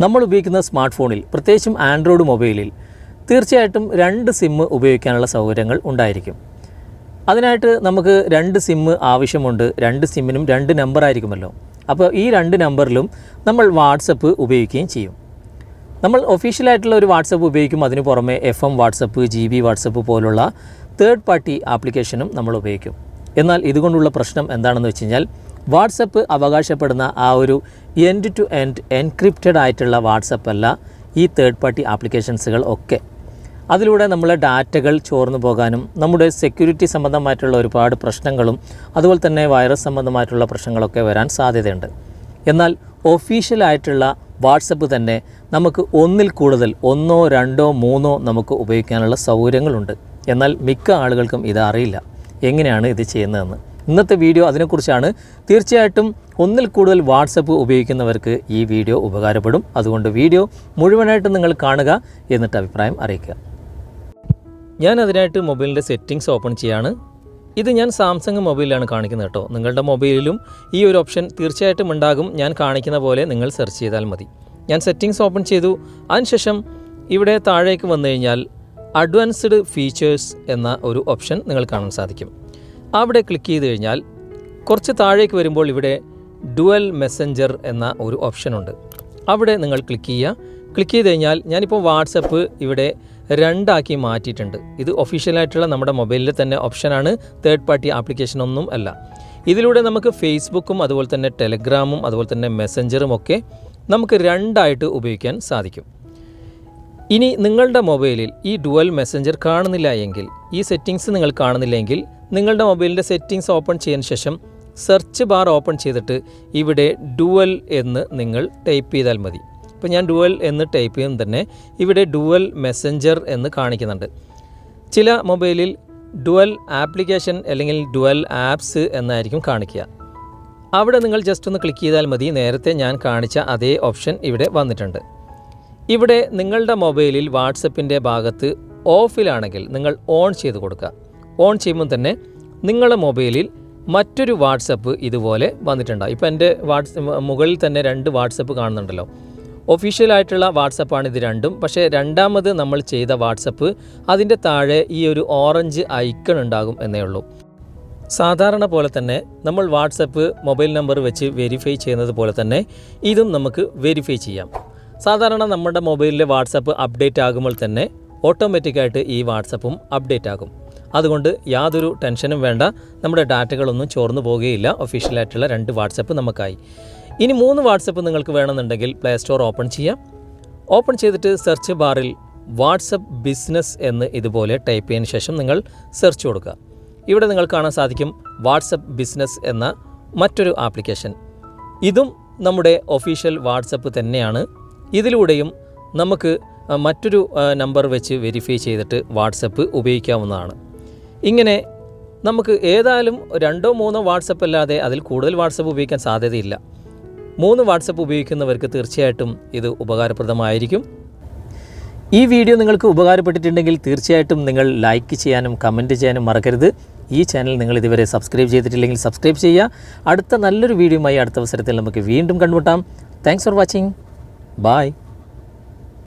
നമ്മൾ ഉപയോഗിക്കുന്ന സ്മാർട്ട് ഫോണിൽ, പ്രത്യേകിച്ചും ആൻഡ്രോയിഡ് മൊബൈലിൽ തീർച്ചയായിട്ടും 2 സിം ഉപയോഗിക്കാനുള്ള സൗകര്യങ്ങൾ ഉണ്ടായിരിക്കും. അതിനായിട്ട് നമുക്ക് 2 സിം ആവശ്യമുണ്ട്. 2 സിമ്മിനും 2 നമ്പർ ആയിരിക്കുമല്ലോ. അപ്പോൾ ഈ 2 നമ്പറിലും നമ്മൾ വാട്സപ്പ് ഉപയോഗിക്കുകയും ചെയ്യും. നമ്മൾ ഒഫീഷ്യലായിട്ടുള്ള ഒരു വാട്സപ്പ് ഉപയോഗിക്കും. അതിന് പുറമെ FM വാട്സപ്പ്, GB വാട്സപ്പ് പോലുള്ള തേർഡ് പാർട്ടി ആപ്ലിക്കേഷനും നമ്മൾ ഉപയോഗിക്കും. എന്നാൽ ഇതുകൊണ്ടുള്ള പ്രശ്നം എന്താണെന്ന് വെച്ച് കഴിഞ്ഞാൽ, വാട്സപ്പ് അവകാശപ്പെടുന്ന ആ ഒരു എൻഡ് ടു എൻഡ് എൻക്രിപ്റ്റഡ് ആയിട്ടുള്ള വാട്സപ്പ് അല്ല ഈ തേർഡ് പാർട്ടി ആപ്ലിക്കേഷൻസുകൾ ഒക്കെ. അതിലൂടെ നമ്മളെ ഡാറ്റകൾ ചോർന്നു പോകാനും നമ്മുടെ സെക്യൂരിറ്റി സംബന്ധമായിട്ടുള്ള ഒരുപാട് പ്രശ്നങ്ങളും അതുപോലെ തന്നെ വൈറസ് സംബന്ധമായിട്ടുള്ള പ്രശ്നങ്ങളൊക്കെ വരാൻ സാധ്യതയുണ്ട്. എന്നാൽ ഒഫീഷ്യലായിട്ടുള്ള വാട്സപ്പ് തന്നെ നമുക്ക് ഒന്നിൽ കൂടുതൽ 1, 2, 3 നമുക്ക് ഉപയോഗിക്കാനുള്ള സൗകര്യങ്ങളുണ്ട്. എന്നാൽ മിക്ക ആളുകൾക്കും ഇത് അറിയില്ല, എങ്ങനെയാണ് ഇത് ചെയ്യുന്നതെന്ന്. ഇന്നത്തെ വീഡിയോ അതിനെക്കുറിച്ചാണ്. തീർച്ചയായിട്ടും ഒന്നിൽ കൂടുതൽ വാട്സപ്പ് ഉപയോഗിക്കുന്നവർക്ക് ഈ വീഡിയോ ഉപകാരപ്പെടും. അതുകൊണ്ട് വീഡിയോ മുഴുവനായിട്ട് നിങ്ങൾ കാണുക, എന്നിട്ട് അഭിപ്രായം അറിയിക്കുക. ഞാൻ അതിനായിട്ട് മൊബൈലിൻ്റെ സെറ്റിങ്സ് ഓപ്പൺ ചെയ്യാണ്. ഇത് ഞാൻ സാംസങ് മൊബൈലിലാണ് കാണിക്കുന്നത് കേട്ടോ. നിങ്ങളുടെ മൊബൈലിലും ഈ ഒരു ഓപ്ഷൻ തീർച്ചയായിട്ടും ഉണ്ടാകും. ഞാൻ കാണിക്കുന്ന പോലെ നിങ്ങൾ സെർച്ച് ചെയ്താൽ മതി. ഞാൻ സെറ്റിങ്സ് ഓപ്പൺ ചെയ്തു. അതിനുശേഷം ഇവിടെ താഴേക്ക് വന്നു കഴിഞ്ഞാൽ അഡ്വാൻസ്ഡ് ഫീച്ചേഴ്സ് എന്ന ഒരു ഓപ്ഷൻ നിങ്ങൾ കാണാൻ സാധിക്കും. അവിടെ ക്ലിക്ക് ചെയ്ത് കഴിഞ്ഞാൽ കുറച്ച് താഴേക്ക് വരുമ്പോൾ ഇവിടെ ഡുവൽ മെസ്സഞ്ചർ എന്ന ഒരു ഓപ്ഷനുണ്ട്. അവിടെ നിങ്ങൾ ക്ലിക്ക് ചെയ്യുക. ക്ലിക്ക് ചെയ്ത് കഴിഞ്ഞാൽ ഞാനിപ്പോൾ വാട്സപ്പ് ഇവിടെ 2 ആക്കി മാറ്റിയിട്ടുണ്ട്. ഇത് ഒഫീഷ്യലായിട്ടുള്ള നമ്മുടെ മൊബൈലിൽ തന്നെ ഓപ്ഷനാണ്, തേർഡ് പാർട്ടി ആപ്ലിക്കേഷൻ ഒന്നും അല്ല. ഇതിലൂടെ നമുക്ക് ഫേസ്ബുക്കും അതുപോലെ തന്നെ ടെലഗ്രാമും അതുപോലെ തന്നെ മെസ്സഞ്ചറും ഒക്കെ നമുക്ക് 2 ആയിട്ട് ഉപയോഗിക്കാൻ സാധിക്കും. ഇനി നിങ്ങളുടെ മൊബൈലിൽ ഈ ഡുവൽ മെസ്സഞ്ചർ കാണുന്നില്ല എങ്കിൽ, ഈ സെറ്റിങ്സ് നിങ്ങൾ കാണുന്നില്ല എങ്കിൽ, നിങ്ങളുടെ മൊബൈലിൻ്റെ സെറ്റിങ്സ് ഓപ്പൺ ചെയ്തതിന് ശേഷം സെർച്ച് ബാർ ഓപ്പൺ ചെയ്തിട്ട് ഇവിടെ ഡുവൽ എന്ന് നിങ്ങൾ ടൈപ്പ് ചെയ്താൽ മതി. ഇപ്പോൾ ഞാൻ ഡുവൽ എന്ന് ടൈപ്പ് ചെയ്യുന്നത് തന്നെ ഇവിടെ ഡുവൽ മെസ്സഞ്ചർ എന്ന് കാണിക്കുന്നുണ്ട്. ചില മൊബൈലിൽ ഡുവൽ ആപ്ലിക്കേഷൻ അല്ലെങ്കിൽ ഡുവൽ ആപ്സ് എന്നായിരിക്കും കാണിക്കുക. അവിടെ നിങ്ങൾ ജസ്റ്റ് ഒന്ന് ക്ലിക്ക് ചെയ്താൽ മതി. നേരത്തെ ഞാൻ കാണിച്ച അതേ ഓപ്ഷൻ ഇവിടെ വന്നിട്ടുണ്ട്. ഇവിടെ നിങ്ങളുടെ മൊബൈലിൽ വാട്സപ്പിൻ്റെ ഭാഗത്ത് ഓഫിലാണെങ്കിൽ നിങ്ങൾ ഓൺ ചെയ്ത് കൊടുക്കുക. ഓൺ ചെയ്യുമ്പോൾ തന്നെ നിങ്ങളുടെ മൊബൈലിൽ മറ്റൊരു വാട്സപ്പ് ഇതുപോലെ വന്നിട്ടുണ്ടാകും. ഇപ്പോൾ എൻ്റെ മുകളിൽ തന്നെ 2 വാട്സപ്പ് കാണുന്നുണ്ടല്ലോ. ഒഫീഷ്യലായിട്ടുള്ള വാട്സപ്പാണ് ഇത് രണ്ടും. പക്ഷേ രണ്ടാമത് നമ്മൾ ചെയ്ത വാട്സപ്പ് അതിൻ്റെ താഴെ ഈ ഒരു ഓറഞ്ച് ഐക്കൺ ഉണ്ടാകും എന്നേ ഉള്ളൂ. സാധാരണ പോലെ തന്നെ നമ്മൾ വാട്സപ്പ് മൊബൈൽ നമ്പർ വെച്ച് വെരിഫൈ ചെയ്യുന്നത് പോലെ തന്നെ ഇതും നമുക്ക് വെരിഫൈ ചെയ്യാം. സാധാരണ നമ്മുടെ മൊബൈലിലെ വാട്സപ്പ് അപ്ഡേറ്റ് ആകുമ്പോൾ തന്നെ ഓട്ടോമാറ്റിക്കായിട്ട് ഈ വാട്സപ്പും അപ്ഡേറ്റ് ആകും. അതുകൊണ്ട് യാതൊരു ടെൻഷനും വേണ്ട, നമ്മുടെ ഡാറ്റകളൊന്നും ചോർന്നു പോകുകയില്ല. ഒഫീഷ്യലായിട്ടുള്ള 2 വാട്സപ്പ് നമുക്കായി. ഇനി 3 വാട്സപ്പ് നിങ്ങൾക്ക് വേണമെന്നുണ്ടെങ്കിൽ പ്ലേ സ്റ്റോർ ഓപ്പൺ ചെയ്യാം. ഓപ്പൺ ചെയ്തിട്ട് സെർച്ച് ബാറിൽ വാട്സപ്പ് ബിസിനസ് എന്ന് ഇതുപോലെ ടൈപ്പ് ചെയ്തതിന് ശേഷം നിങ്ങൾ സെർച്ച് കൊടുക്കുക. ഇവിടെ നിങ്ങൾ കാണാൻ സാധിക്കും വാട്സപ്പ് ബിസിനസ് എന്ന മറ്റൊരു ആപ്ലിക്കേഷൻ. ഇതും നമ്മുടെ ഒഫീഷ്യൽ വാട്സപ്പ് തന്നെയാണ്. ഇതിലൂടെയും നമുക്ക് മറ്റൊരു നമ്പർ വെച്ച് വെരിഫൈ ചെയ്തിട്ട് വാട്സപ്പ് ഉപയോഗിക്കാവുന്നതാണ്. ഇങ്ങനെ നമുക്ക് ഏതായാലും 2, 3 വാട്സപ്പ് അല്ലാതെ അതിൽ കൂടുതൽ വാട്സപ്പ് ഉപയോഗിക്കാൻ സാധ്യതയില്ല. 3 വാട്സപ്പ് ഉപയോഗിക്കുന്നവർക്ക് തീർച്ചയായിട്ടും ഇത് ഉപകാരപ്രദമായിരിക്കും. ഈ വീഡിയോ നിങ്ങൾക്ക് ഉപകാരപ്പെട്ടിട്ടുണ്ടെങ്കിൽ തീർച്ചയായിട്ടും നിങ്ങൾ ലൈക്ക് ചെയ്യാനും കമൻറ്റ് ചെയ്യാനും മറക്കരുത്. ഈ ചാനൽ നിങ്ങൾ ഇതുവരെ സബ്സ്ക്രൈബ് ചെയ്തിട്ടില്ലെങ്കിൽ സബ്സ്ക്രൈബ് ചെയ്യുക. അടുത്ത നല്ലൊരു വീഡിയോയുമായി അടുത്ത അവസരത്തിൽ നമുക്ക് വീണ്ടും കണ്ടുമുട്ടാം. Thanks for watching. ബൈ.